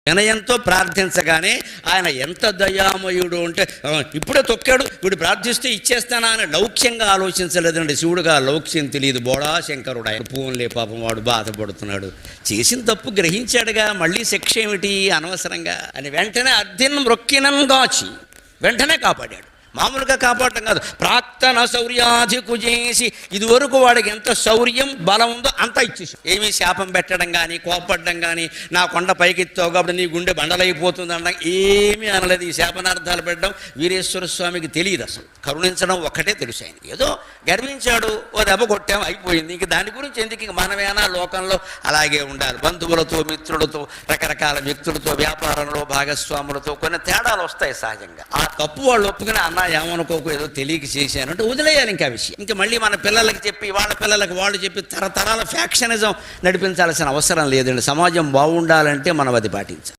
వినయంతో ప్రార్థించగానే ఆయన ఎంత దయామయుడు అంటే ఇప్పుడే తొక్కాడు వీడు ప్రార్థిస్తే ఇచ్చేస్తానా అని లౌక్యంగా ఆలోచించలేదండి. శివుడుగా లౌక్యం తెలియదు, బోడా శంకరుడు ఆయన. పూన్లే పాపం వాడు బాధపడుతున్నాడు, చేసిన తప్పు గ్రహించాడుగా, మళ్ళీ శిక్ష ఏమిటి అనవసరంగా అని వెంటనే అర్ధిన్ మ్రొక్కినం గాచి వెంటనే కాపాడాడు. మామూలుగా కాపాడటం కాదు, ప్రాక్తన శౌర్యాధికు చేసి ఇదివరకు వాడికి ఎంత శౌర్యం బలం ఉందో అంతా ఇచ్చేసి, ఏమీ శాపం పెట్టడం కానీ కోపడడం కానీ నా కొండ పైకెత్తావు కాబట్టి నీ గుండె బండలైపోతుంది అనడం ఏమీ అనలేదు. ఈ శాపనార్థాలు పెట్టడం వీరేశ్వర స్వామికి తెలియదు, అసలు కరుణించడం ఒక్కటే తెలుసు ఆయన. ఏదో గర్వించాడు, ఓ దెబ్బ కొట్టాం అయిపోయింది, ఇంక దాని గురించి ఎందుకు, ఇంక మనమేనా లోకంలో అలాగే ఉండాలి. బంధువులతో మిత్రులతో రకరకాల వ్యక్తులతో వ్యాపారంలో భాగస్వాములతో కొన్ని తేడాలు వస్తాయి సహజంగా. ఆ తప్పు వాళ్ళు ఒప్పుకుని అన్న ఏమనుకోకు ఏదో తెలియక చేశానంటే వదిలేయాలి ఇంకా విషయం. ఇంకా మళ్ళీ మన పిల్లలకి చెప్పి వాళ్ళ పిల్లలకి వాళ్ళు చెప్పి తరతరాల ఫ్యాక్షనిజం నడిపించాల్సిన అవసరం లేదండి. సమాజం బాగుండాలంటే మనం అది పాటించాలి.